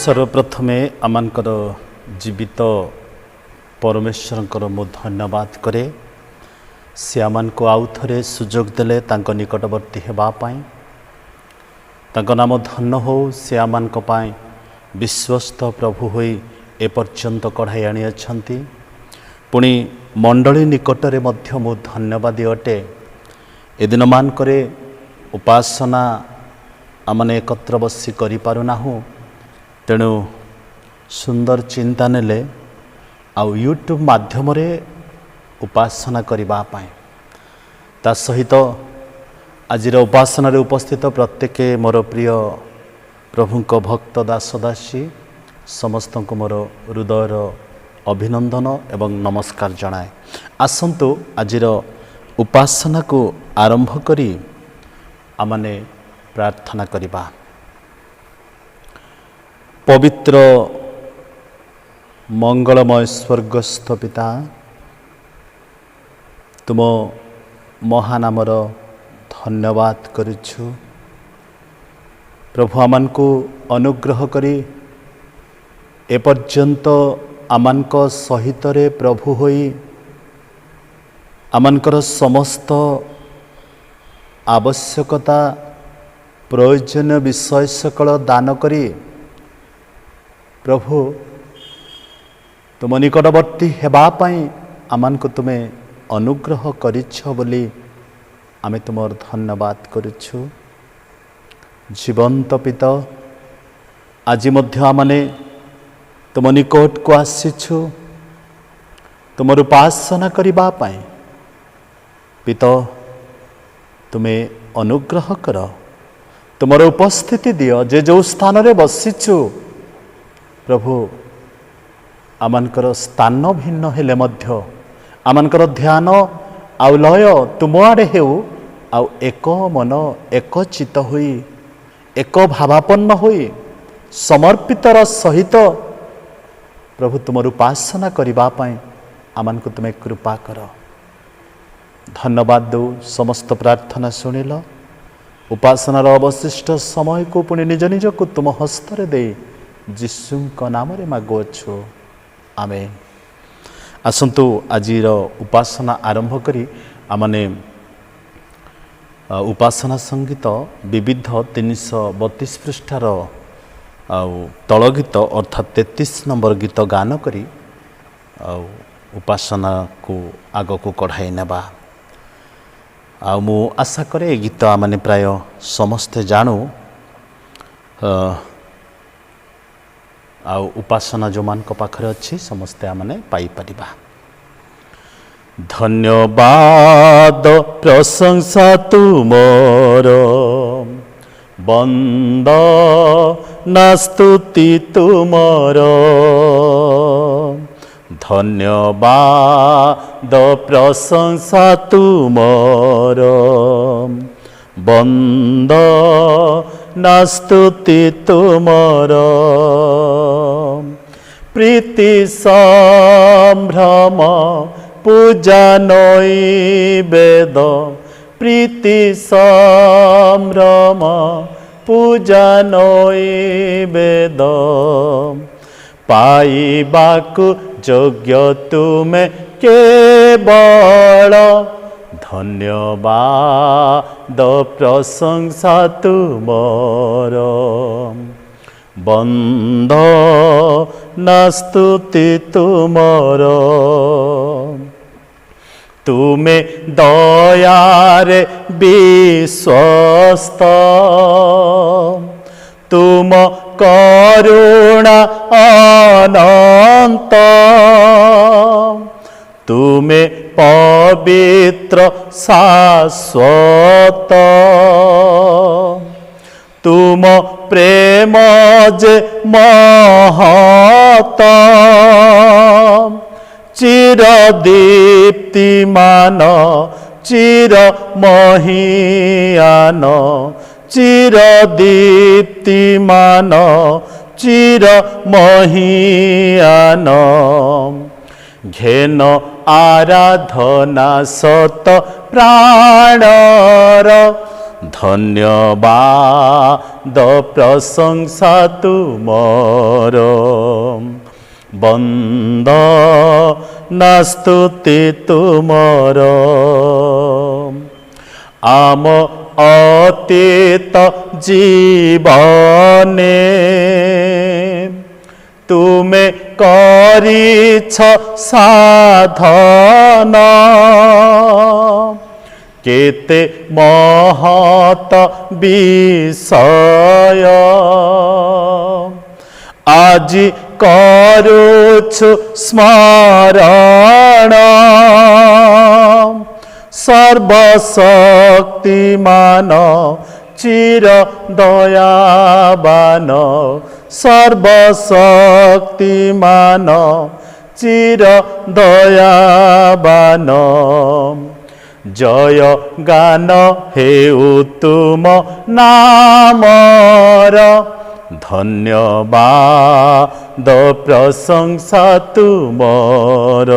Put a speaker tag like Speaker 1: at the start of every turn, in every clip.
Speaker 1: सर्वप्रथमे आमानकर जीवित परमेश्वरंकर मु धन्यवाद करे से आमान को आउ थरे सुजोग देले तांको निकटवर्ती हेबा पाई तांको नाम धन्य हो से आमान को पाई विश्वस्त प्रभु होई ए पर्यंत कढ़ाई आनी अछंती पुणी मंडली निकटरे मध्य मु धन्यवादी अटे ए दिन मान करे उपासना आमने एकत्र बसी करि पारुनाहु तेणु सुंदर चिंता नेले आउ यूट्यूब माध्यम रे उपासना करिबा पाए ता सहित आजिर उपासना रे उपस्थित प्रत्येक मोर प्रिय प्रभुंक भक्त दास दासी समस्त को मोर हृदयर अभिनंदन एवं नमस्कार जनाए। आसंतु आजिर उपासना को आरंभ करी आमने प्रार्थना करिबा। पवित्र मंगलमय स्वर्गस्थ पिता तुम महानामर धन्यवाद करुछु प्रभु आमान को अनुग्रह करी ए पर्यंत आमानक सहित रे प्रभु होई आमानकर समस्त आवश्यकता प्रयोजन विषय सकल दान करी प्रभु तुम निकटवर्ती हेबा पाई आमान को तुम्हें अनुग्रह करिछ बोली आमे तुमर धन्यवाद करुछु। जीवंत पिता आज मध्य आमने तुम निकट को आसीछु तुमर उपासना करिबा पाई पिता तुम्हें अनुग्रह कर तुमर उपस्थिति दियो जे जो स्थान रे बसिछु प्रभु आमानकर स्थान भिन्न हेले मध्य आमानकर ध्यान आउ लय तुम आड़े हेउ आउ एक मन एक चित होई एक भावापन्न होई समर्पितर सहित प्रभु तुमर उपासना करिबा पाई आमान को तुम्हें कृपा कर। धन्यवाद दो समस्त प्रार्थना शुणिल उपासनार अवशिष्ट समय को पुणी निज निज को तुम हस्तरे दे जीशुंक नाम रे मागुअछु आमेन। आसंतु आजिर उपासना आरंभ करी आमने उपासना संगीत विविध 332 पृष्ठार तल गीत अर्थात 33 नंबर गीत गान करी उपासना को आग को कढ़ाई नेबा। मु आशा करे गीत आमने प्राय समस्ते जानू उपासना जो मान को पाखरे अच्छी समस्ते आमने पाई परिबा। धन्यवाद प्रशंसा तुमर वंदना स्तुति तुमर धन्यवाद प्रशंसा तुमर वंदना स्तुति तुमर प्रीति संभ्रम पूजा नैवेद प्रीति संभ्रम पूजा नैवेद पाइबाकु योग्य तुमे केवल धन्यवाद प्रशंसा तुमर वंदना स्तुति तुमर तुमे दयारे विश्वस्त तुम करुणा अनंत तुमे पवित्र शाश्वत तुम प्रेम जे महत चिर दीप्तिमान चिर महियान चिर दीप्तिमान चिर महियान घेन आराधना सत प्राणर ଧନ୍ୟବାଦ ପ୍ରଶଂସା ତୁମର, ବନ୍ଦନା ସ୍ତୁତି ତୁମର। ଆମ ଅତୀତ ଜୀବନେ ତୁମେ କରିଛ ସାଧନ, କେତେ ମହତ ବିଷୟ ଆଜି କରୁଛୁ ସ୍ମରଣ। ସର୍ବଶକ୍ତିମାନ ଚିର ଦୟାବାନ, ସର୍ବଶକ୍ତିମାନ ଚିର ଦୟାବାନ। ଜୟ ଗାନ ହେଉ ତୁମ ନାମର, ଧନ୍ୟବାଦ ପ୍ରଶଂସା ତୁମର,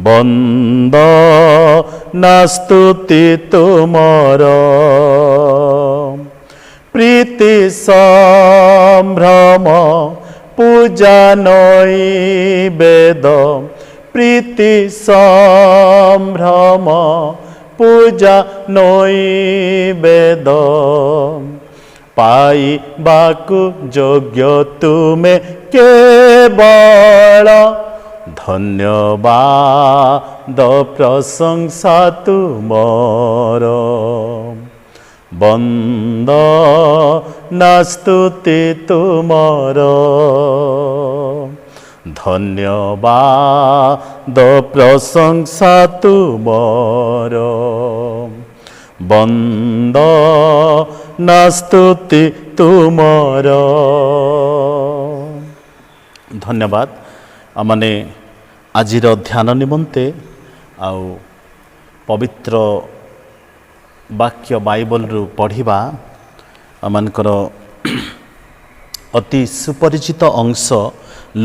Speaker 1: ବନ୍ଦନା ସ୍ତୁତି ତୁମର। ପ୍ରୀତି ସମ୍ଭ୍ରମ ପୂଜା ନୈବେଦ, ପ୍ରୀତି ସମ୍ଭ୍ରମ ପୂଜା ନୈବେଦ। ପାଇବାକୁ ଯୋଗ୍ୟ ତୁମେ କେବଳ, ଧନ୍ୟବାଦ ପ୍ରଶଂସା ତୁମର, ବନ୍ଦନା ସ୍ତୁତି ତୁମର। ଧନ୍ୟବାଦ ପ୍ରଶଂସା ତୁମର, ବନ୍ଦନା ସ୍ତୁତି ତୁମର। ଧନ୍ୟବାଦ। ଆମମାନେ ଆଜିର ଧ୍ୟାନ ନିମନ୍ତେ ଆଉ ପବିତ୍ର ବାକ୍ୟ ବାଇବଲରୁ ପଢ଼ିବା ଆମମାନଙ୍କର ଅତି ସୁପରିଚିତ ଅଂଶ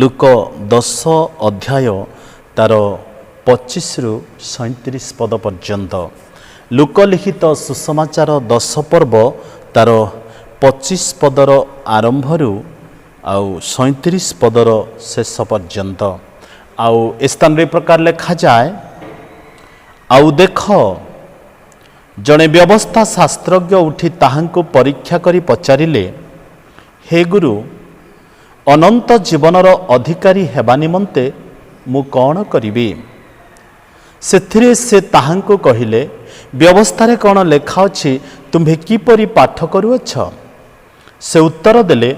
Speaker 1: ଲୁକ 10 ଅଧ୍ୟାୟ ତାର 25ରୁ 37 ପଦ ପର୍ଯ୍ୟନ୍ତ। ଲୁକ ଲିଖିତ ସୁସମାଚାର 10 ପର୍ବ ତାର 25 ପଦର ଆରମ୍ଭରୁ ଆଉ 37 ପଦର ଶେଷ ପର୍ଯ୍ୟନ୍ତ। ଆଉ ଏ ସ୍ଥାନରେ ପ୍ରକାର ଲେଖାଯାଏ, ଆଉ ଦେଖ ଜଣେ ବ୍ୟବସ୍ଥା ଶାସ୍ତ୍ରଜ୍ଞ ଉଠି ତାହାଙ୍କୁ ପରୀକ୍ଷା କରି ପଚାରିଲେ, ହେ ଗୁରୁ, ଅନନ୍ତ ଜୀବନର ଅଧିକାରୀ ହେବା ନିମନ୍ତେ ମୁଁ କ'ଣ କରିବି? ସେଥିରେ ସେ ତାହାଙ୍କୁ କହିଲେ, ବ୍ୟବସ୍ଥାରେ କ'ଣ ଲେଖା ଅଛି, ତୁମ୍ଭେ କିପରି ପାଠ କରୁଅଛ? ସେ ଉତ୍ତର ଦେଲେ,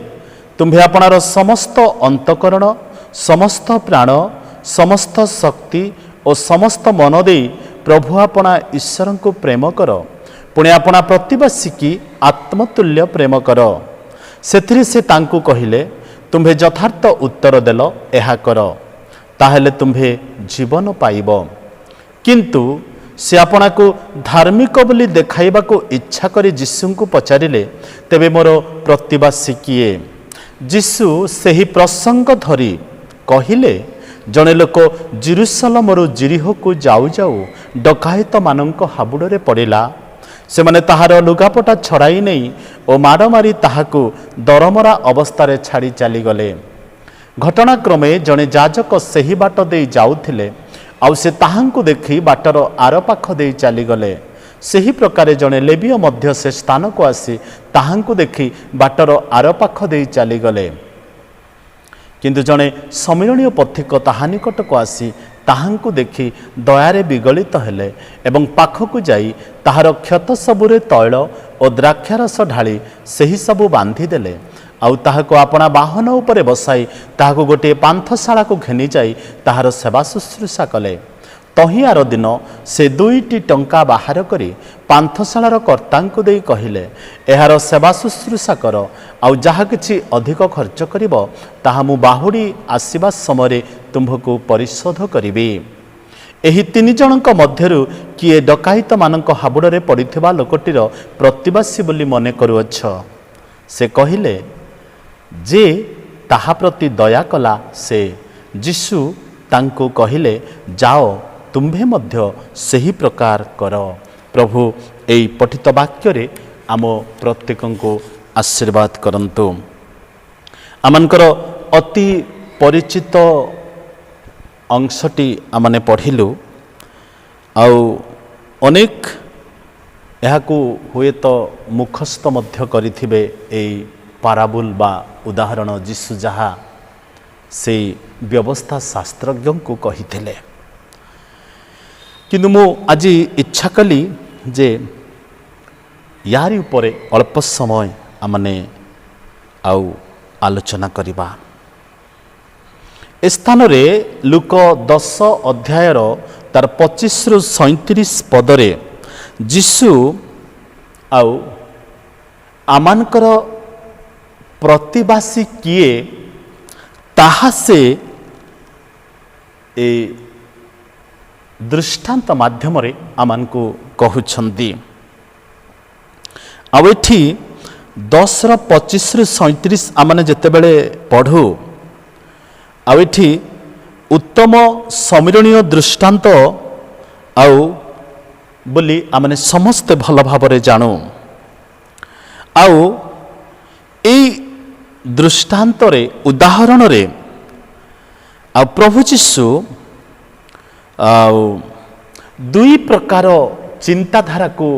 Speaker 1: ତୁମ୍ଭେ ଆପଣାର ସମସ୍ତ ଅନ୍ତଃକରଣ, ସମସ୍ତ ପ୍ରାଣ, ସମସ୍ତ ଶକ୍ତି ଓ ସମସ୍ତ ମନ ଦେଇ ପ୍ରଭୁ ଆପଣା ଈଶ୍ୱରଙ୍କୁ ପ୍ରେମ କର, ପୁଣି ଆପଣା ପ୍ରତିବାସୀକି ଆତ୍ମତୁଲ୍ୟ ପ୍ରେମ କର। ସେଥିରେ ସେ ତାଙ୍କୁ କହିଲେ, ତୁମ୍ଭେ ଯଥାର୍ଥ ଉତ୍ତର ଦେଲ, ଏହା କର, ତାହେଲେ ତୁମ୍ଭେ ଜୀବନ ପାଇବ। କିନ୍ତୁ ସେ ଆପଣାକୁ ଧାର୍ମିକ ବୋଲି ଦେଖାଇବାକୁ ଇଚ୍ଛା କରି ଯୀଶୁଙ୍କୁ ପଚାରିଲେ, ତେବେ ମୋର ପ୍ରତିବାସୀ କିଏ? ଯୀଶୁ ସେହି ପ୍ରସଙ୍ଗ ଧରି କହିଲେ, ଜଣେ ଲୋକ ଜେରୁସାଲେମରୁ ଜିରିହୋକୁ ଯାଉ ଯାଉ ଡକାୟତମାନଙ୍କ ହାବୁଡ଼ରେ ପଡ଼ିଲା। ସେମାନେ ତାହାର ଲୁଗାପଟା ଛଡ଼ାଇ ନେଇ ଓ ମାଡ଼ ମାରି ତାହାକୁ ଦରମରା ଅବସ୍ଥାରେ ଛାଡ଼ି ଚାଲିଗଲେ। ଘଟଣାକ୍ରମେ ଜଣେ ଯାଜକ ସେହି ବାଟ ଦେଇ ଯାଉଥିଲେ, ଆଉ ସେ ତାହାଙ୍କୁ ଦେଖି ବାଟର ଆରପାଖ ଦେଇ ଚାଲିଗଲେ। ସେହି ପ୍ରକାରେ ଜଣେ ଲେବୀୟ ମଧ୍ୟ ସେ ସ୍ଥାନକୁ ଆସି ତାହାଙ୍କୁ ଦେଖି ବାଟର ଆରପାଖ ଦେଇ ଚାଲିଗଲେ। କିନ୍ତୁ ଜଣେ ସମ୍ମିଳନୀୟ ପଥିକ ତାହା ନିକଟକୁ ଆସି ତାହାଙ୍କୁ ଦେଖି ଦୟାରେ ବିଗଳିତ ହେଲେ ଏବଂ ପାଖକୁ ଯାଇ ତାହାର କ୍ଷତ ସବୁରେ ତୈଳ ଓ ଦ୍ରାକ୍ଷାରସ ଢାଳି ସେହି ସବୁ ବାନ୍ଧିଦେଲେ। ଆଉ ତାହାକୁ ଆପଣା ବାହନ ଉପରେ ବସାଇ ତାହାକୁ ଗୋଟିଏ ପାନ୍ଥଶାଳାକୁ ଘେନିଯାଇ ତାହାର ସେବା ଶୁଶ୍ରୂଷା କଲେ। ତହିଁଆର ଦିନ ସେ 2ଟି ଟଙ୍କା ବାହାର କରି ପାନ୍ଥଶାଳାର କର୍ତ୍ତାଙ୍କୁ ଦେଇ କହିଲେ, ଏହାର ସେବା ଶୁଶ୍ରୂଷା କର, ଆଉ ଯାହା କିଛି ଅଧିକ ଖର୍ଚ୍ଚ କରିବ ତାହା ମୁଁ ବାହୁଡ଼ି ଆସିବା ସମୟରେ ତୁମ୍ଭକୁ ପରିଶୋଧ କରିବି। ଏହି 3 ଜଣଙ୍କ ମଧ୍ୟରୁ କିଏ ଡକାୟତମାନଙ୍କ ହାବୁଡ଼ରେ ପଡ଼ିଥିବା ଲୋକଟିର ପ୍ରତିବାସୀ ବୋଲି ମନେ କରୁଅଛ? ସେ କହିଲେ, ଯେ ତାହା ପ୍ରତି ଦୟା କଲା ସେ। ଯୀଶୁ ତାଙ୍କୁ କହିଲେ, ଯାଅ, ତୁମ୍ଭେ ମଧ୍ୟ ସେହି ପ୍ରକାର କର। ପ୍ରଭୁ एई पठित वाक्य आम प्रत्येक को आशीर्वाद करंतु। आमनकर अति परिचित अंशटी आमने पढ़िलु आउ अनेक यहाकू हुए तो मुखस्थ मध्य करिथिबे एई पाराबुल बा उदाहरण जीशु जहा से व्यवस्था शास्त्रज्ञ को कहिथिले। किंतु मु आज इच्छा कली जे यारी उपरे अल्प समय आमने आउ आलोचना करिबा। स्थान रे लुक 10 अध्यायर तार 25 रु 37 पदरे जीशु आउ आमानकर प्रतिवासी किए ताहा से ए दृष्टांत माध्यम रे आमान को कहउछंती। आउ एठी 10 रो 25 रु 37 आमने जेते बेले पढ़ू आउ एठी उत्तम समीरणीय दृष्टांत आउ बोली आमने समस्ते भल भावरे जानू। आउ एई दृष्टांत रे उदाहरण रे आ प्रभु यीशु दुई प्रकार चिंताधारा को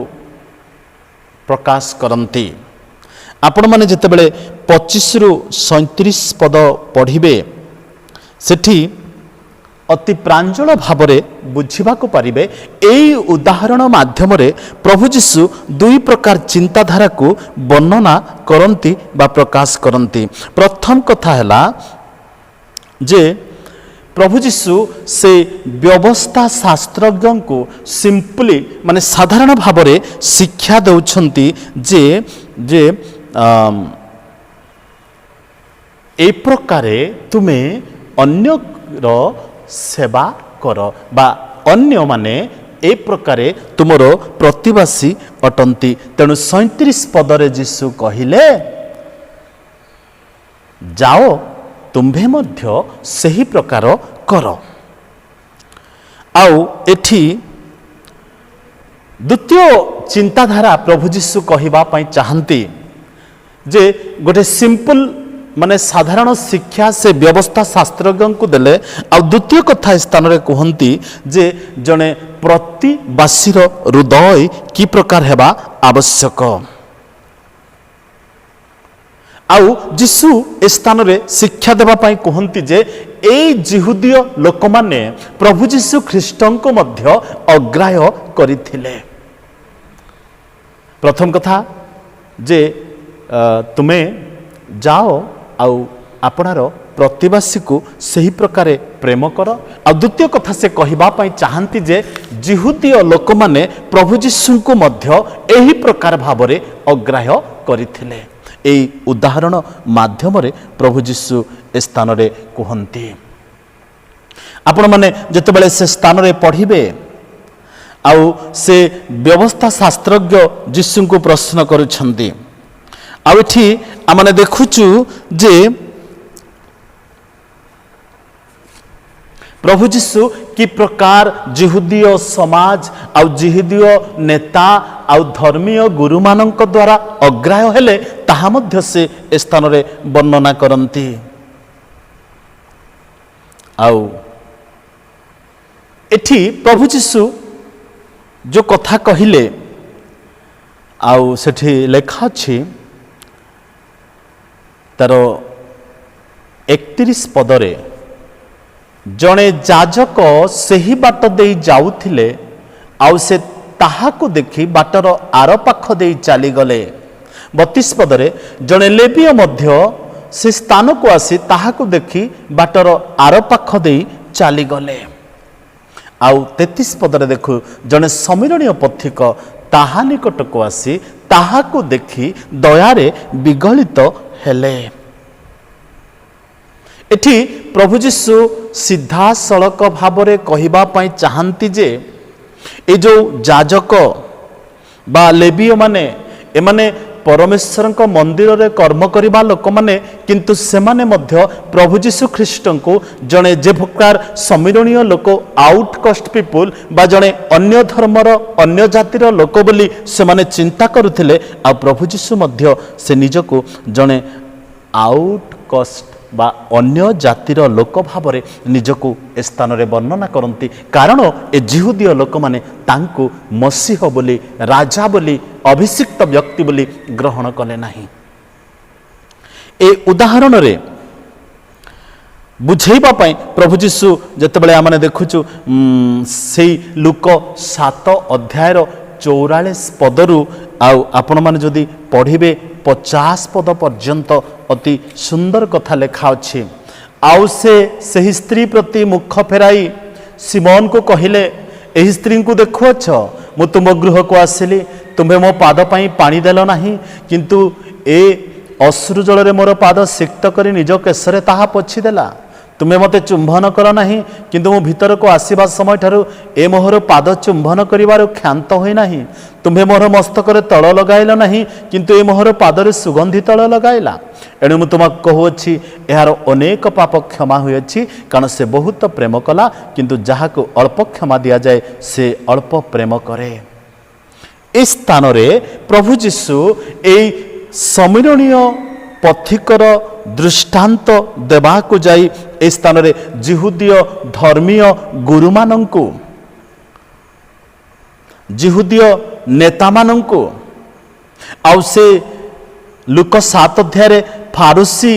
Speaker 1: प्रकाश करती। आपण माने जेते बेले 25 रु 37 पद पढ़िबे सेठी अति प्रांजल भावरे बुझिबा को पारिबे। एई उदाहरण माध्यम रे प्रभु यीशु दुई प्रकार चिंताधारा को वर्णना करंती बा प्रकाश करंती। प्रथम कथा हैला जे प्रभु यीशु से व्यवस्था शास्त्रज्ञ को सिंपली माने साधारण भावरे शिक्षा दउछंती जे जे ए प्रकारे तुमे अन्य रो सेवा कर बा अन्य माने ए प्रकारे तुमरो प्रतिवासी अटंती। तेणु 37 पदरे जीशु कहिले जाओ तुम्भे मध्य सही प्रकार कर। आउ एठी द्वितीय चिंताधारा प्रभु जीशु कहिबा पई चाहंती जे गोटे सिंपल माने साधारण शिक्षा से व्यवस्था शास्त्रज्ञ को देले। आ द्वितीय कथा स्थान रे कहंती जे जने प्रतिवासीर हृदय की प्रकार हेबा आवश्यक। आउ जीशु स्थान रे शिक्षा देबा पई कहंती जे ए जिहुदीय लोक माने प्रभु जीशु ख्रीष्टन को मध्य अग्राह्य करिथिले। प्रथम कथा जे तुमे जाओ आउ आपणार प्रतिवासी को सही प्रकार प्रेम कर। आ द्वितीय कथा से कहिबा पई चाहंती जे जिहुदीय लोक माने प्रभु जीशु को मध्य एही प्रकार भावरे अग्राह्य करिथिले। एई उदाहरण माध्यम रे प्रभु जीशु स्थान रे कहंती। आपण माने जते बेले से स्थान रे पढ़िबे आउ से व्यवस्था शास्त्रज्ञ जीशु को प्रश्न करुछंती। आउ एठी आमने देखुचु जे प्रभु जीशु कि प्रकार जिहुदीय समाज आउ जिहुदीय नेता आउ धर्मीय गुरु मानक द्वारा अग्राह्य हेले ताहा मध्य से स्थान रे वर्णना करंती। आउ एठी प्रभु जीशु जो कथा कहिले आउ सेठी लेखा अछि तार 31 पदरे जड़े जाजक सही बाट दे जाउथिले आउ से ताहाको देखि बाटर आर पाख दे चली गले। 32 पदरे जड़े लेवीय मध्य से स्थान को आसी ताहाको देखि बाटर आर पाख दे चली गले। आउ 33 पदरे देखु जड़े समीरणीय पथिक ताहा निकट को आसी ताहाको देखि दयारे विगलित हेले। एठी प्रभु जीशु सीधा सड़क भावरे कहिबा पई चाहंती जे ए जो जाजक बा लेवीय माने एमाने परमेश्वर मंदिर रे कर्म करवा लोक माने किंतु सेमाने मध्य प्रभु जीशु ख्रीष्ट को जड़े जे प्रकार समीरणीय लोक आउटकास्ट पीपुल बा जड़े अन्य धर्मर अन्य जातिर लोक बोली से माने चिंता करुथिले आ प्रभु जीशु मध्य से निजको जड़े आउटकास्ट बा अन्य जातिर लोक भावरे निजको स्थान रे वर्णना करती कारण ए जिहुदीय लोक माने तांको मसीह बोली राजा बोली अभिषिक्त व्यक्ति बोली ग्रहण कले नाही। ए उदाहरण रे बुझेबा पई प्रभु जीशु जतेबेले आमने देखुछु सेई लूक 7 अध्यायर 44 पदरु आपण माने जदि पढ़िबे 50 पद पर्यंत अति सुंदर कथा लेखा अछि। आउ से सही स्त्री प्रति मुख फेराई सिमोन को कहिले एही स्त्री को देखुअछ मु तुम गृह को आसिली तुम्हें मो पाद पाई पानी देल नाही किंतु ए अश्रु जल रे मोर पाद सिक्त करी निज केशरे ताहा पोछि देला तुम्हें मते चुंबन कर नाही किंतु मो भीतर को आसीबा समय ठारू ए मोहर पाद चुंबन करिवार क्षांत होई नाही तुम्हें मोहर मस्तक रे तळ लगाइल नाही किंतु ए मोहर पाद रे सुगंधि तळ लगाइला एणु मु तुमक कहूछि एहार अनेक पाप क्षमा होइछि कारण से बहुत प्रेम कला किंतु जहाको अल्प क्षमा दिया जाए से अल्प प्रेम करे। इस स्थान रे प्रभु जीशु ए समीरणीय पथिकर दृष्टांत देवाकू जाई ए स्थान रे जिहुदीय धर्मीय गुरु मानंकु जिहुदीय नेता मानंकु आउ से लूक 7 अध्याय रे फारूसी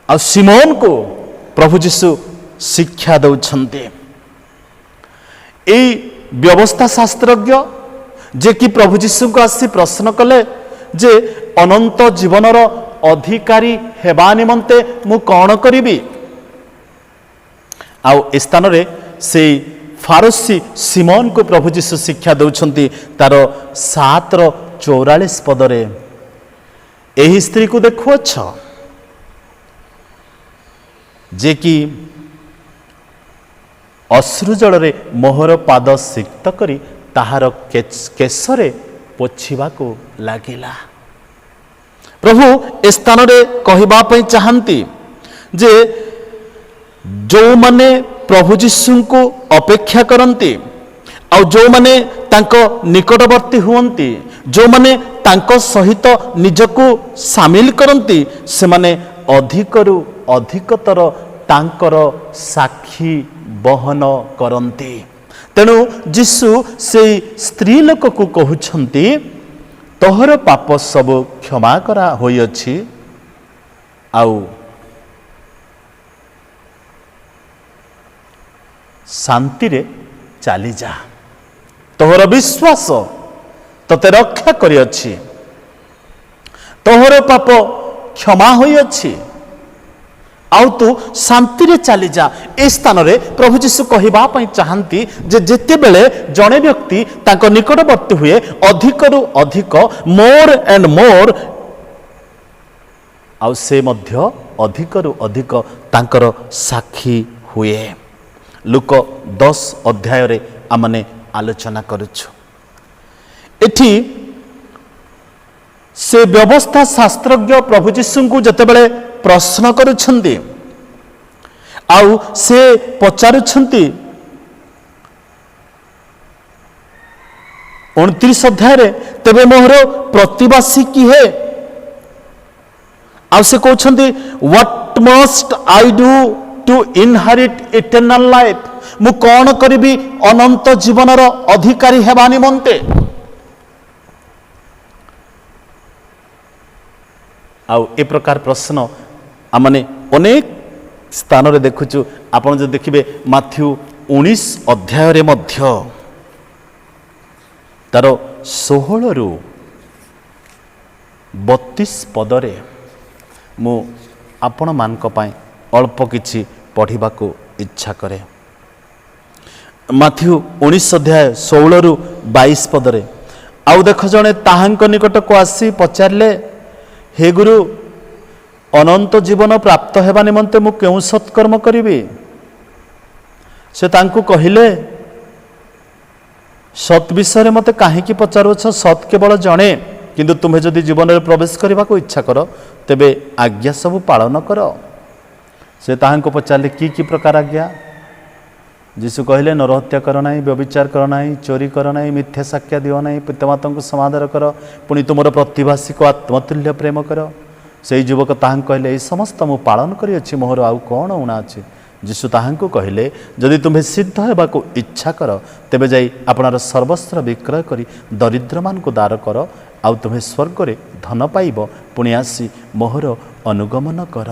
Speaker 1: आ सिमोन को प्रभु जीशु शिक्षा दउछन्ते। ए व्यवस्था शास्त्रज्ञ जे कि प्रभु जीशु को आसी प्रश्न कले जे अनंत जीवनर अधिकारी हेबा निमंते मु कौन करिबी आउ स्थान रे से फारूसी सिमोन को प्रभु जीशु शिक्षा दउछन्ती तार 7:44 पदरे एही स्त्री को देखुअछ जे कि अश्रु जल रे मोहर पाद सिक्त करी ताहार केशरे पोछिबा को लागिला। प्रभु ए स्थान रे कहिबा पई चाहंती जे जो माने प्रभु जीशु को अपेक्षा करंती आ जो माने तांको निकटवर्ती हुअंती जो माने तांको सहित निजको शामिल करंती से माने अधिकरु अधिकतर तांकर साक्षी बहन करंती। तेणु जीशु से स्त्री लोक को कहउछंती तोहर पाप सब क्षमा करा होई अछि आउ शांति रे चली जा तोहर विश्वास तते रक्षा करी अछि तोहर पाप क्षमा होई अछि आउ तू शांति रे चली जा। ए स्थान रे प्रभु जीशु कहिबा पई चाहंती जे जेते बेले जणे व्यक्ति तांको निकटवर्ती हुए अधिकरु अधिक मोर एंड मोर आउ से मध्य अधिकरु अधिक तांकर साक्षी हुए। लूक 10 अध्याय रे आमने आलोचना करूछु। एठी से व्यवस्था शास्त्रज्ञ प्रभु जीशु को जतेबेले प्रश्न करुछंती आउ से पचारुछंती 29 अध्याय रे तेबे मोहर प्रतिवासी की है आउ से कहउछंती what must I do to inherit eternal life मु कौन करिबी अनंत जीवनर अधिकारी हेबा निमंते आउ ए प्रकार प्रश्न आमने अनेक स्थान रे देखुचु। आपण जो देखिबे माथ्यू 19 अध्याय रे मध्य तार 16 रु 32 पदरे मु आपण मानक पाए अल्प किछि पढ़िबा को इच्छा करे। माथ्यू 19 अध्याय 16 रु 22 पदरे आउ देख जणे ताहांक निकट को आसी पचारले हे गुरु अनंत जीवन प्राप्त हेबा निमंते मु केउ सत्कर्म करिबी से तांकु कहिले सत विषय मते काहे की पचारुछ सत केवल जणे किंतु तुम्हें जदि जीवन में प्रवेश करने को इच्छा कर तेबे आज्ञा सब पालन कर। से ताहांको पचारे कि प्रकार आज्ञा? जीशु कहले नरहत्या कर ना, व्यभिचार कर ना, चोरी कर ना, मिथ्या साक्ष्य दियो ना, पितामाता को समादर कर, पुणी तुम प्रतिभाषी को आत्मतुल्य प्रेम कर। से युवक ताहां कहले ये समस्त मु पालन करी मोहर आउ कौन उणा अच्छे? जीशु ताहांको कहले जदि तुम्हें सिद्ध होगा इच्छा कर तेबे जाई आपणार सर्वस्व विक्रय करी दरिद्र मान को दार कर, आउ तुम्हें स्वर्ग रे धन पाइब, पुणी आसी मोहर अनुगमन कर।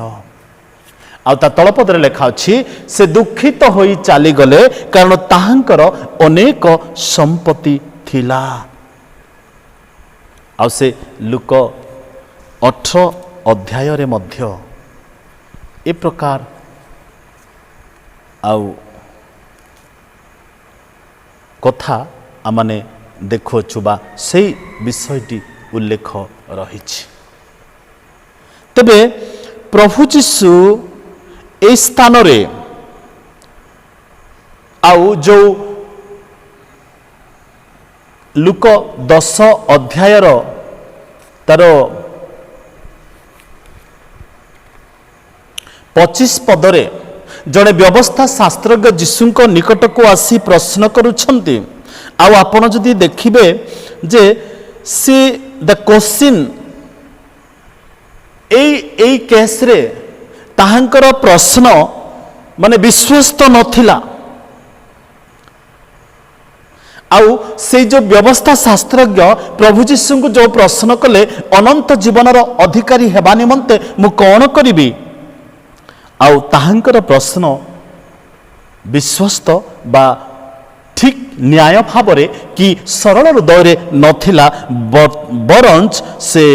Speaker 1: आ तलपदरे लिखा अच्छी से दुखित हो चली गले कारण ताहांकर अनेक संपत्ति थिला। आ से लुक 18 अध्याय रे मध्य ए प्रकार आउ कथा आमने देखुछु बा से विषयटी उल्लेख रही। तेबे प्रभु जीशु ए स्थान रे आउ जो लुक 10 अध्याय तार 25 पदरे जड़े व्यवस्था शास्त्रज्ञ जीशु निकट को आसी प्रश्न करुछंती। आउ आपण जदि देखिबे जे सी द क्वेश्चन ए केस रे ताहांकर प्रश्न माने विश्वस्त नथिला। आउ से जो व्यवस्था शास्त्रज्ञ प्रभु जीशु को जो प्रश्न कले अनंत जीवनर अधिकारी हेबा निमंते मु कौन करिबी, आउ ताहांकर प्रश्न विश्वस्त बा ठीक न्याय भावरे कि सरल हृदय नथिला, बरंच से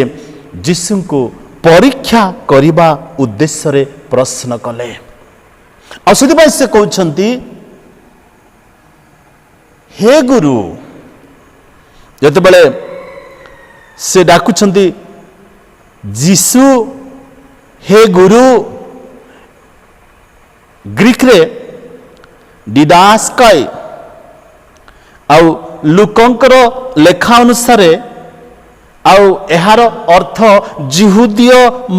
Speaker 1: जीशु को परीक्षा करिबा उद्देश्य रे प्रश्न कले। आ से से कहउछंती हे गुरु, जते बेले से डाकुछंती जीशु हे गुरु, ग्रीक रे डिडास्काई आउ लुकंकर लेखा अनुसार आउ एहार अर्थ जिहुदीय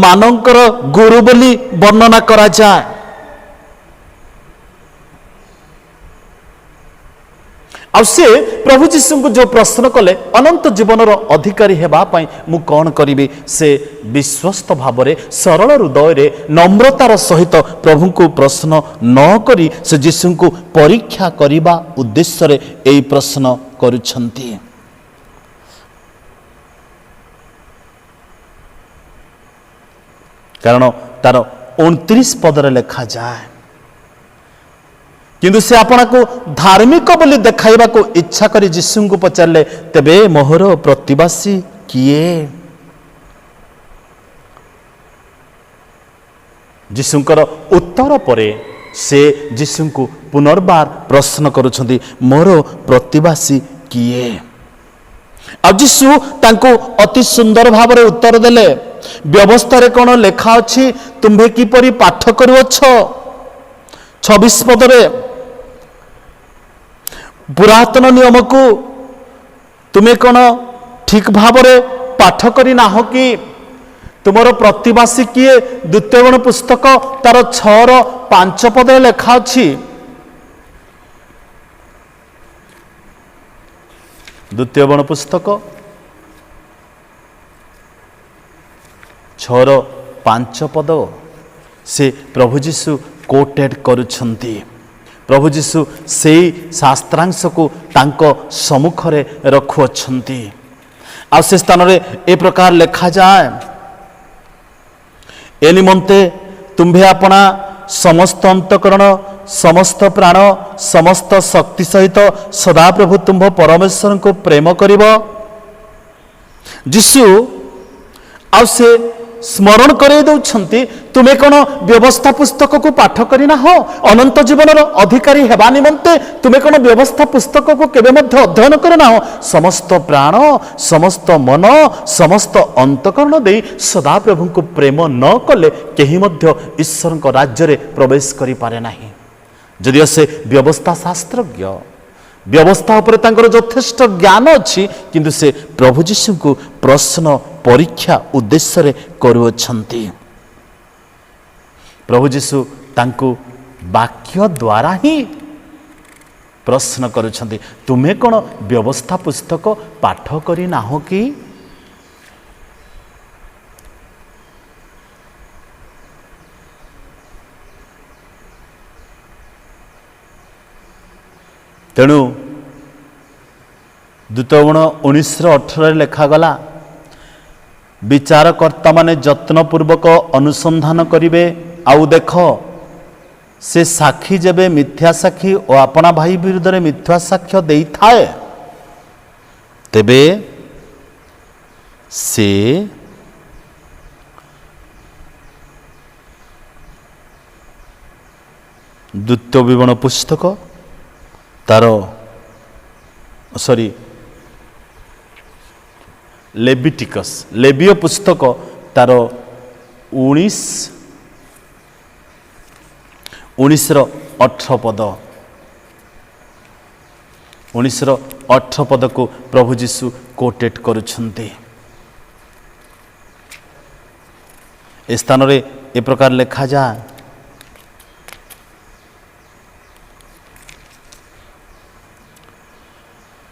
Speaker 1: मानकर गुरु बोली वर्णना करा जाए। आउ से प्रभु जीशु को जो प्रश्न कले अनंत जीवनर अधिकारी हेबा पई मु कौन करिबी, से विश्वस्त भावरे सरल हृदय रे नम्रतार सहित प्रभु को प्रश्न न करी से जीशु को परीक्षा करिबा उद्देश्य रे एई प्रश्न करुछंती। कारण तार 29 पदरे लिखा जाए, किंतु से आपना को धार्मिक बोली देखाइबा को इच्छा करी जीशु को पचारे तेबे मोहर प्रतिवासी किए? जीशुंकर उत्तर परे से जीशु को पुनर्बार प्रश्न करुछंती मोर प्रतिवासी किए? आ जीशु तांको अति सुंदर भाव रे उत्तर देले, व्यवस्था रे कोन लेखा अछि तुम्हे किपरि पाठ करूअछ? 26 पदरे पुरातन नियम को तुम्हें कौन ठीक भाव पाठ करी ना हो कि तुमर प्रतिवासी किए? द्वितीय गण पुस्तक तार 6:5 पदे लेखा अछि। द्वितीय गण पुस्तक 6:5 पद से प्रभु जीशु कोटेड करुछंती। प्रभु जीशु से शास्त्रांश को तांको सम्मुख रे रखुअछंती। आ से स्थान रे ए प्रकार लेखा जाए, ए निमंते तुम्भे अपना समस्त अंतकरण समस्त प्राण समस्त शक्ति सहित सदा प्रभु तुम्भ परमेश्वर को प्रेम करिब। जीशु आ से स्मरण करे दउछंती तुमे कोन व्यवस्था पुस्तक को पाठ करी ना हो? अनंत जीवनर अधिकारी हेबा निमंते तुमे कोन व्यवस्था पुस्तक को केबे मध्य अध्ययन करे ना हो? समस्त प्राण समस्त मन समस्त अंतकरण दे सदा प्रभु को प्रेम न कले केही मध्य ईश्वर को राज्य रे प्रवेश करि पारे नाही। जदियो से व्यवस्था शास्त्रज्ञ व्यवस्था उपर तांकर यथेष्ट ज्ञान अच्छी किंतु से प्रभु जीशु को प्रश्न परीक्षा उद्देश्य रे करुअछंती। प्रभु जीशु तांको वाक्य द्वारा ही प्रश्न करुछंती, तुम्हें कौन व्यवस्था पुस्तक पाठ करी नाहो कि? तेणु दूतगुण 19:18 लिखागला, विचारकर्ता माने यत्नपूर्वक अनुसंधान करिवे, आउ देख से साक्षी जेबे मिथ्या साक्षी और अपना भाई विरुद्ध में मिथ्या साक्ष्य दे थाए तेबे से द्वितीय विवरण पुस्तक तार लेविटिकस लेवीय पुस्तक तार 19:18 पद 19:18 पद को प्रभु जीशु कोटेट करुछन्ते। ए स्थान रे ए प्रकार लिखा जा,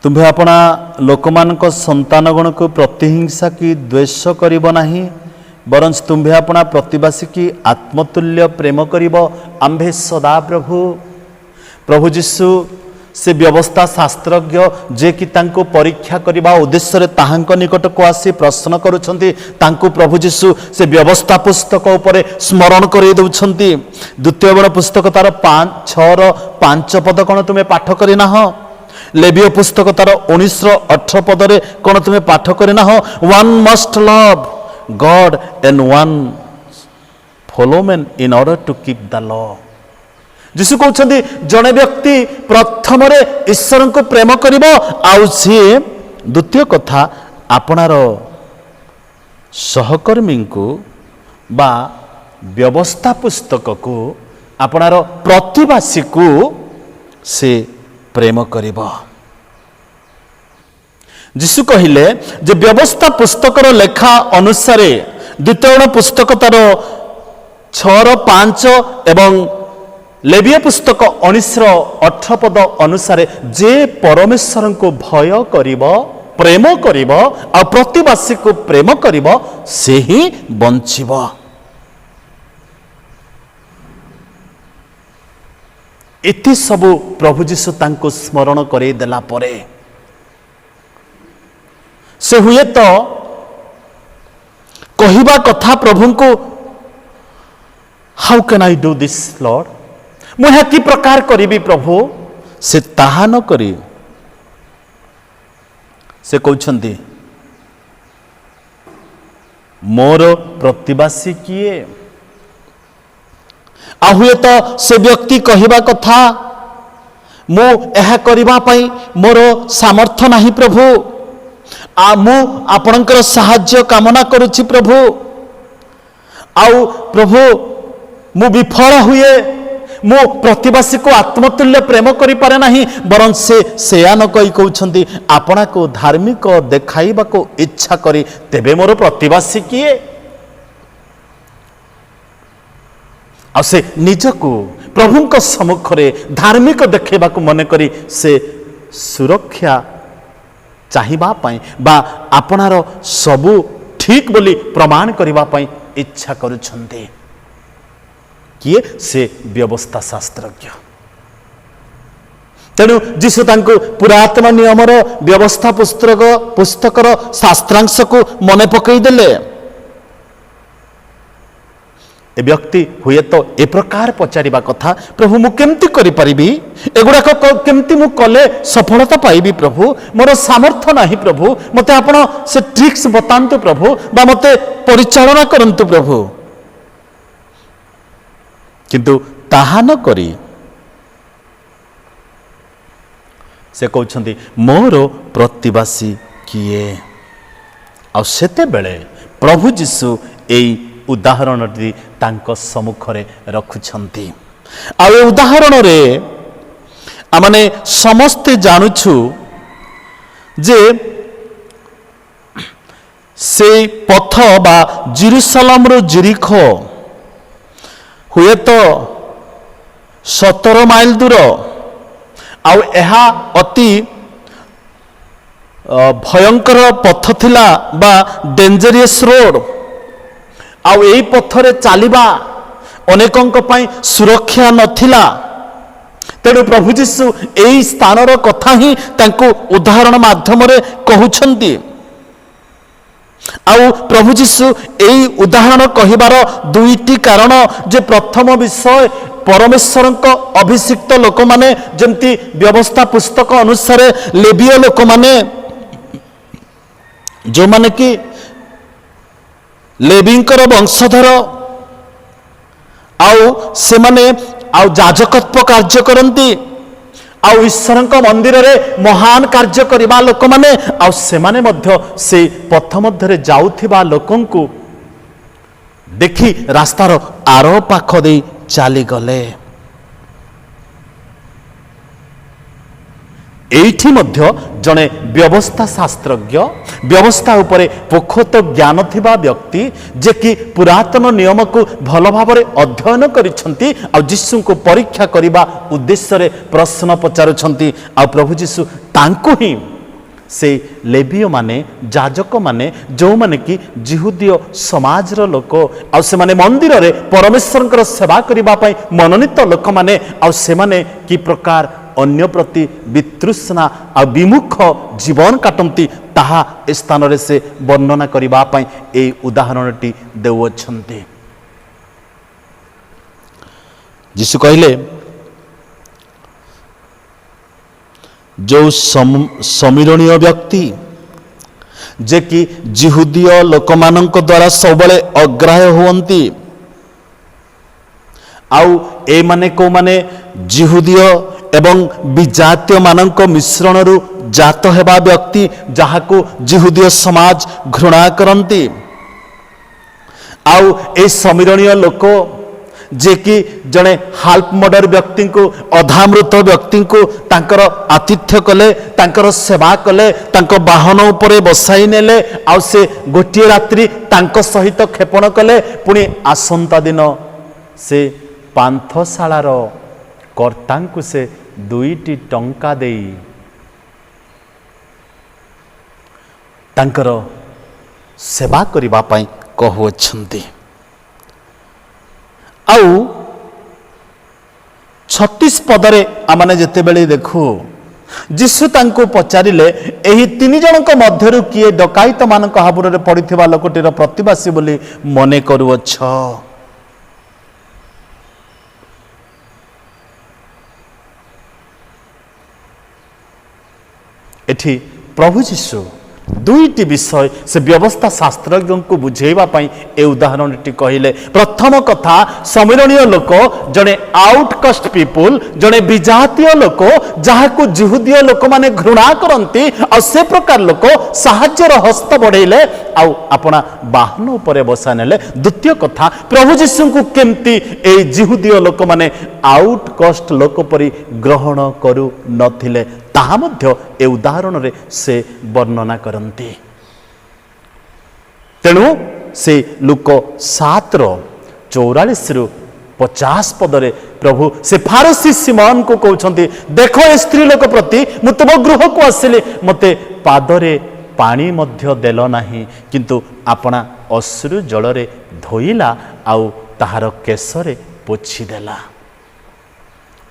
Speaker 1: तुम्हें अपना लोकमानक संतानगण को प्रतिहिंसा की द्वेष करिब नाही, बरंच तुम्हें अपना प्रतिवासी की आत्मतुल्य प्रेम करिब। आम्भे सदा प्रभु जीशु से व्यवस्था शास्त्रज्ञ जे कि तांको परीक्षा करबा उद्देश्य रे ताहांक निकट को आसी प्रश्न करुछंती, तांको प्रभु जीशु से व्यवस्था पुस्तक उपरे स्मरण करै दउछंती। द्वितीय बड़ पुस्तक तार 5:6 पद कोन तुमे पाठ करि ना हो? लेवीय पुस्तक तार 19:18 पद रे कोन तुमे पाठ करि ना हो? One must love God and one follow man in order to keep the law। जिसु कहते जड़े व्यक्ति प्रथम ईश्वर को प्रेम करिब, आउ सी द्वितीय कथा आपनार सहकर्मी को बा व्यवस्था पुस्तक को आपनार प्रतिवासी को से प्रेम करिब। जिसु कहिले जे व्यवस्था पुस्तकर लेखा अनुसार द्वितीय पुस्तक तार 6:5 एवं लेवीय पुस्तक 19:18 पद अनुसार जे परमेश्वर को भय करिब, प्रेम करिब आ प्रतिवासी को प्रेम करिब से ही बंचिब। एति सबु प्रभु जीशु तांको स्मरण करे देला परे से हुए तो कहिबा कथा प्रभु को, how can I do this Lord, मुझे कि प्रकार करी प्रभु, से ताहा न करी से कहते मोर प्रतिवासी किए। आ हुए तो से व्यक्ति कहिबा कथा मु एहा करिबा पई मोर सामर्थ्य नाही प्रभु, मु आपणकर साहाय्य कामना करुछि प्रभु, आउ प्रभु मु विफल हुए, मु प्रतिवासी को आत्मतुल्य प्रेम करि पारे नाही, बरं से न कहि कहउछंती आपना को धार्मिक देखाइबा को इच्छा करी तेबे मोर प्रतिवासी किए। आ से निजको प्रभुंक सम्मुख रे धार्मिक देखेबा को मन करी से सुरक्षा चाहिबा पाई बा आपनार सबु ठीक बोली प्रमाण करिबा पाई इच्छा करुछन्ते। किए से व्यवस्था शास्त्रज्ञ। तेणु जीशु तांको पुरातन नियमर व्यवस्था पुस्तकर शास्त्रांश को मन पकई देले। ए व्यक्ति हुए तो ए प्रकार पचारिबा कथा, प्रभु मु केमती करि परिबी, एगुडा केमती मु कले सफलता पाइबी प्रभु, मोर सामर्थ्य नाही प्रभु, मते आपण से ट्रिक्स बतांतु प्रभु, बा मते परिचालना करंतु प्रभु। किंतु ताहा न करी से कहउछंती मोर प्रतिवासी किए। आ सेते बेले प्रभु जीशु एई उदाहरण तांको सम्मुख रे रखुछंती। आ उदाहरण रे आमने समस्ते जानुछु जे से पथ बा जेरुसलेम रो जेरिको हुए तो 17 माइल दूर आउ एहा अति भयंकर पथ थिला बा डेंजरियस रोड आउ एई पथरे चलिबा अनेकंक पई सुरक्षा नथिला। तेणु प्रभु जीशु एई स्थानर कथा ही तांको उदाहरण माध्यम रे कहउछंती। आउ प्रभु जीशु एई उदाहरण कहिबार दुईटी कारण जे प्रथम विषय परमेश्वरक अभिषिक्त लोक माने जेमती व्यवस्था पुस्तक अनुसार लेवीय लोक माने जो माने कि लेवींकर वंशधर आउ से माने आउ याजकत्व कार्य करती आउ ईश्वरक मंदिर रे महान कार्य करबा लोक माने आउ से माने मध्य से पथ मध्य जाउथिबा लोकंकु देखि रास्तार आरो पाख दे चली गले। एठी मध्य जने व्यवस्था शास्त्रज्ञ व्यवस्था उपरे पोखत ज्ञान थिबा व्यक्ति जे कि पुरातन नियम को भल भाव अध्ययन करिसंती आ यीशु को परीक्षा करिबा उद्देश्य रे प्रश्न पचारुछंती। आ प्रभु यीशु तांको ही से लेवीय माने याजक माने जो माने कि जिहुदीय समाज रो लोक आ से माने मंदिर रे परमेश्वरकर सेवा करिबा पई मनोनीत लोक माने आ से माने कि प्रकार अन्य प्रति वितृष्णा आ विमुख जीवन काटंती ताहा स्थान रे से वर्णना करिबा पई ए उदाहरणटी देउछंती। यीशु कहले जो समीरणीय व्यक्ति जे कि जिहुदीय लोक मानक द्वारा सबले अग्राह्य हुअंती आउ ए माने को माने जिहुदीय एवं विजातीय मानक मिश्रण रु जात हेबा व्यक्ति जहाको जिहुदीय समाज घृणा करंती आउ ए समीरणीय लोक जे कि जड़े हाल्फ मर्डर व्यक्ति को अधामृत व्यक्ति को तांकर आतिथ्य कले तांकर सेवा कले तांको बाहन उपरे बसाई नेले आउ से गोटे रात्रि तांको सहित क्षेपण कले पुणी आसंता दिन से पांथशालार कर्तांकु से 2टी टंका देई तांकर सेवा करिबा पई कहुअछंती। आउ 36 पदरे आमने जेते बेले देखु यीशु तांको पचारिले एही 3 जनक मध्यरु किए डकायत मानक हाबुरे पड़िथिबा लोकटीर प्रतिवासी बोली मने करूअछ। एठी प्रभु यीशु 2टी विषय से व्यवस्था शास्त्रज्ञ को बुझेबा पई ए उदाहरणटी कहिले। प्रथम कथा समीरणीय लोक जने आउटकास्ट पीपुल जने विजातीय लोक जहाको जिहुदीय लोक माने घृणा करंती आ से प्रकार लोक साहाय्यर हस्त बढ़ेले आउ अपना बाहन उपरे बसा नेले। द्वितीय कथा प्रभु यीशु को केमती ए जिहुदीय लोक माने आउटकास्ट लोक परि ग्रहण करू नथिले ताहा मध्य ए उदाहरण रे से वर्णना करंती। तेणु से लुक 7:44 रु 50 पदरे प्रभु से फारसी सिमोन को कहउछंती देखो ए स्त्री लोक प्रति मु तुम गृह को आसिले मते पादरे पानी मध्य देल नाही किंतु आपना अश्रु जलरे धोइला आउ ताहार केशरे पोछि देला।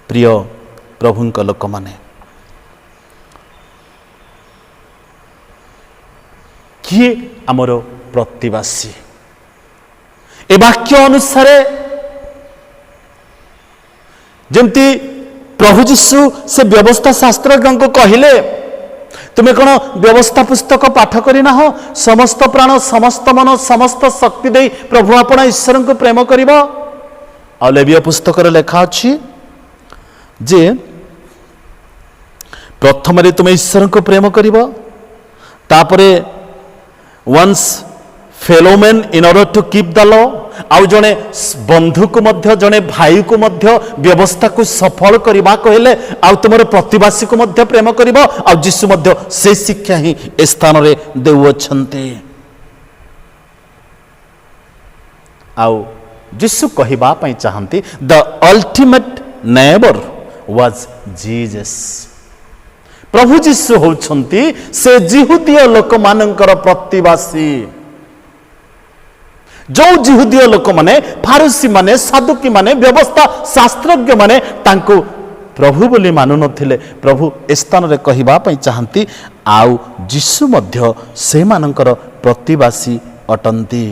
Speaker 1: प्रिय प्रभुंक लोक माने किए आमर प्रतिवासी ए वाक्य अनुसार जमती प्रभु यीशु से व्यवस्था शास्त्रज्ञ को कहले तुम्हें कौन व्यवस्था पुस्तक पाठ करना हो समस्त प्राण समस्त मन समस्त शक्ति दे प्रभु आपण ईश्वर को प्रेम कर। लेवीय पुस्तक लेखा अच्छी जे प्रथम तुम्हें ईश्वर को प्रेम कर तापरे once fellow men in order to keep the law आउ जड़े बंधु को मध्य जड़े भाई को मध्य व्यवस्था को सफल करने कहले आउ तुम प्रतिवासी को मध्य प्रेम कर जीशु मध्य से शिक्षा ही ए स्थान रे देउछन्ते। आउ जीशु कहवा पई चाहती the ultimate neighbour was Jesus. प्रभु जीशु होउछन्ति से जिहुदीय लोक मानकर प्रतिवासी। जो जिहुदीय लोक माने फारूसी माने सादुकी माने व्यवस्था शास्त्रज्ञ माने तांको प्रभु बोली मानु नथिले प्रभु स्थान रे कहवा पई चाहती आउ जीशु मध्य से मानकर प्रतिवासी अटंती।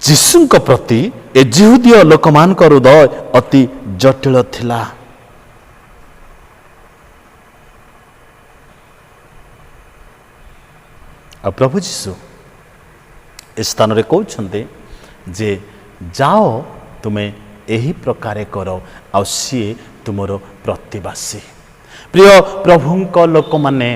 Speaker 1: जीशुଙ୍କ प्रति ए जिहुदीय लोकमानक हृदय अति जटिल थिला। आ प्रभु जीशु स्थान रे कहउछन्ते जे जाओ तुमे एही प्रकारे करो आ सी तुमरो प्रतिवासी। प्रिय प्रभुଙ୍କ लोक माने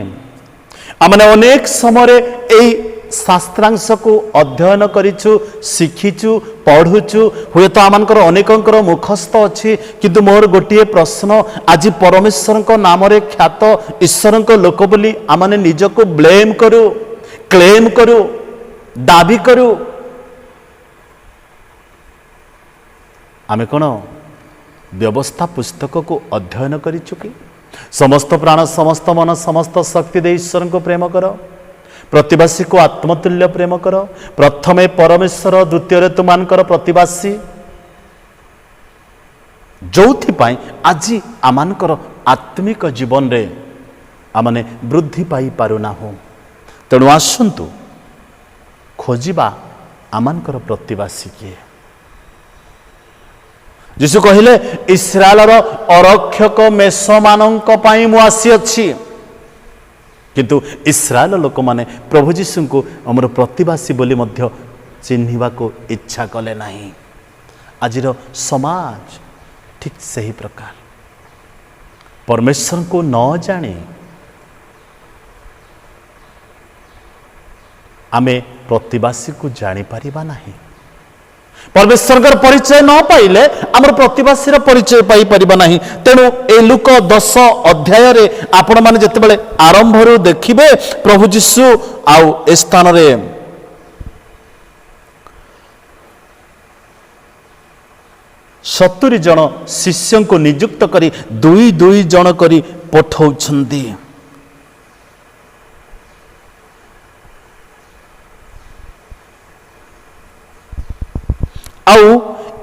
Speaker 1: आमने अनेक समय एही शास्त्रांश को अध्ययन करिछु शिखिछु पढ़ुछु हुए तो आमनकर अनेकंकर मुखस्थ अछि किंतु मोर गोटे प्रश्न आज परमेश्वर नाम रे ख्यात ईश्वर लोक बोली आमने निजको ब्लेम करू क्लेम करू दाबी करू आमे कोन व्यवस्था पुस्तक को अध्ययन करिछु कि समस्त प्राण समस्त मन समस्त शक्ति दे ईश्वर को प्रेम करो प्रतिवासी को आत्मतुल्य प्रेम कर प्रथमे परमेश्वर द्वितीय तुमानकर प्रतिवासी जोथि पाई आज आमानकर आत्मिक जीवन रे आमने वृद्धि पाई पारुना हो तेणु आसंतु खोजिबा आमानकर प्रतिवासी किए। जीशु कहिले इस्राएलर अरक्षक मेषमानंक पाई मु आसी अछि किंतु इस्राएल लोक माने प्रभु जीशु को हमर प्रतिवासी बोली मध्य चिन्हिबा को इच्छा कले नहीं। आजिर समाज ठीक सही प्रकार परमेश्वर को न जाने आमे प्रतिवासी को जानी पारिबा नहीं। परमेश्वर परिचय न पाइले आमर प्रतिवासी परिचय पाई परिबा नहीं। तेणु ए लुक 10 अध्याय रे आपण माने जते बेले आरंभ रु देखिबे प्रभु जीशु आउ ए स्थान रे 70 जन शिष्यों को नियुक्त करी 2 जन करी पठौछन्ती। आउ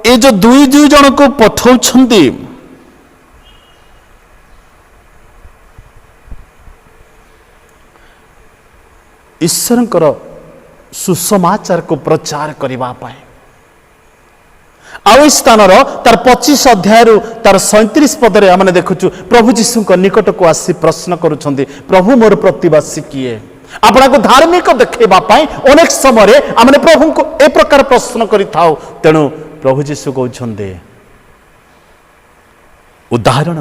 Speaker 1: ए जो 2 जन को पठौछन्ती ईश्वरंकर सुसमाचार को प्रचार करबा पाए। आउ स्थान तार 25 अध्याय तार 37 पद रे हमने देखुछु प्रभु जीशु निकट को आसी प्रश्न करुछन्ती प्रभु मोर प्रतिवासी किए। आपना को धार्मिक देखा अनेक समय आमने प्रभु को ए प्रकार प्रश्न करि थाउ। तेणु प्रभु जीशु कहउछन्ते उदाहरण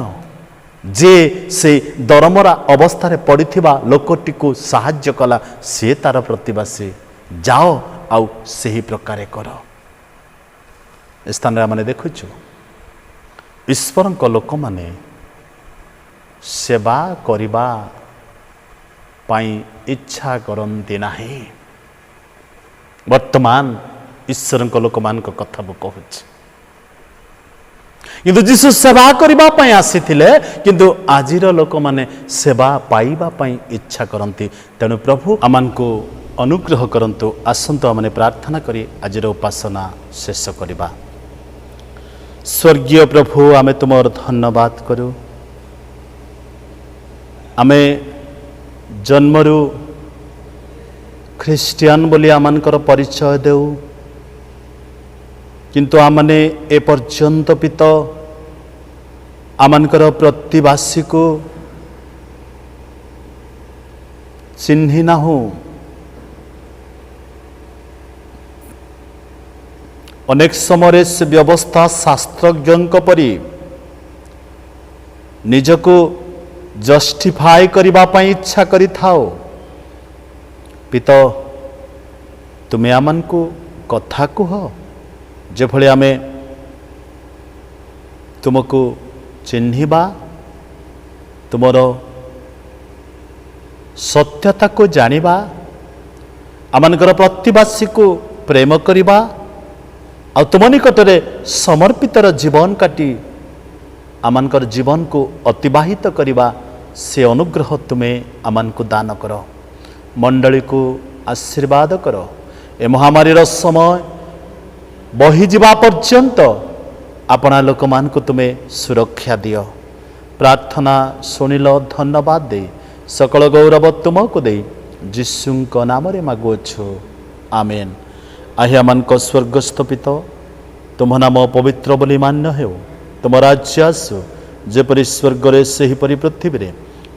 Speaker 1: जे से दरमरा अवस्था रे पड़िथिबा लोकटी को साहाय्य कला से तार प्रतिवासी जाओ आउ सही प्रकार कर। स्थान आमने देखुछु ईश्वर लोक माने सेवा करिबा पाई इच्छा करती नहीं। वर्तमान ईश्वर लोक मान कथा कहूँ किंतु जीशु सेवा करबा पाई आसीथिले किंतु आजिर लोक माने सेवा पाइबा पाई इच्छा करती। तेणु प्रभु आमान को अनुग्रह करंतु। आसंतु आमने प्रार्थना करी आजिर उपासना शेष करबा। स्वर्गीय प्रभु आमे तुमर धन्यवाद करू। आमे जन्मरु ख्रिस्टियान बोली आमानकर परिचय देऊ किंतु आमने ए पर्यंत पित आमानकर प्रतिवासी को चिन्हि नाहु। अनेक समय से व्यवस्था शास्त्रज्ञ परी निजको जस्टिफाई करबा पाई इच्छा करि थाओ ପିତ ତୁମେ ଆମକୁ କଥା କୁହ, ଯେଭଳି ଆମେ ତୁମକୁ ଚିହ୍ନିବା, ତୁମର ସତ୍ୟତାକୁ ଜାଣିବା, ଆମମାନଙ୍କର ପ୍ରତିବାସୀକୁ ପ୍ରେମ କରିବା ଆଉ ତୁମ ନିକଟରେ ସମର୍ପିତର ଜୀବନ କାଟି ଆମମାନଙ୍କର ଜୀବନକୁ ଅତିବାହିତ କରିବା, ସେ ଅନୁଗ୍ରହ ତୁମେ ଆମମାନଙ୍କୁ ଦାନ କର। ମଣ୍ଡଳୀକୁ ଆଶୀର୍ବାଦ କର। ଏ ମହାମାରୀର ସମୟ ବହିଯିବା ପର୍ଯ୍ୟନ୍ତ ଆପଣା ଲୋକମାନଙ୍କୁ ତୁମେ ସୁରକ୍ଷା ଦିଅ। ପ୍ରାର୍ଥନା ଶୁଣିଲ, ଧନ୍ୟବାଦ ଦେଇ ସକଳ ଗୌରବ ତୁମକୁ ଦେଇ ଯୀଶୁଙ୍କ ନାମରେ ମାଗୁଅଛୁ, ଆମେନ୍। ଆହ୍ୟାମାନଙ୍କ ସ୍ୱର୍ଗସ୍ଥ ପିତ, ତୁମ ନାମ ପବିତ୍ର ବୋଲି ମାନ୍ୟ ହେଉ। ତୁମ ରାଜ୍ୟ ଆସୁ, ଯେପରି ସ୍ୱର୍ଗରେ ସେହିପରି ପୃଥିବୀରେ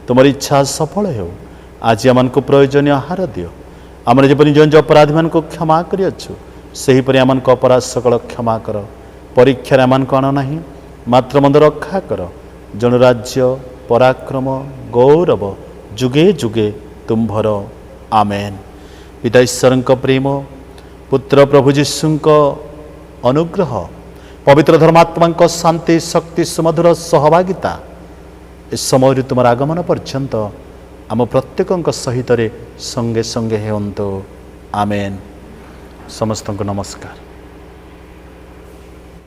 Speaker 1: ତୁମର ଇଚ୍ଛା ସଫଳ ହେଉ। ଆଜି ଆମମାନଙ୍କୁ ପ୍ରୟୋଜନୀୟ ଆହାର ଦିଅ। ଆମର ଯେପରି ନିଜ ନିଜ ଅପରାଧୀମାନଙ୍କୁ କ୍ଷମା କରିଅଛୁ, ସେହିପରି ଆମମାନଙ୍କ ଅପରାଧ ସକଳ କ୍ଷମା କର। ପରୀକ୍ଷାରେ ଆମମାନଙ୍କୁ ଆଣ ନାହିଁ, ମାତ୍ର ମନ୍ଦ ରକ୍ଷା କର। ଜଣୁ ରାଜ୍ୟ, ପରାକ୍ରମ, ଗୌରବ ଯୁଗେ ଯୁଗେ ତୁମ୍ଭର, ଆମେନ୍। ପିତା ଈଶ୍ୱରଙ୍କ ପ୍ରେମ, ପୁତ୍ର ପ୍ରଭୁ ଯୀଶୁଙ୍କ ଅନୁଗ୍ରହ, ପବିତ୍ର ଧର୍ମାତ୍ମାଙ୍କ ଶାନ୍ତି, ଶକ୍ତି, ସୁମଧୁର ସହଭାଗିତା ଏ ସମୟରୁ ତୁମର ଆଗମନ ପର୍ଯ୍ୟନ୍ତ ଆମ ପ୍ରତ୍ୟେକଙ୍କ ସହିତରେ ସଙ୍ଗେ ସଙ୍ଗେ ହେଉନ୍ତୁ, ଆମେନ୍। ସମସ୍ତଙ୍କୁ ନମସ୍କାର।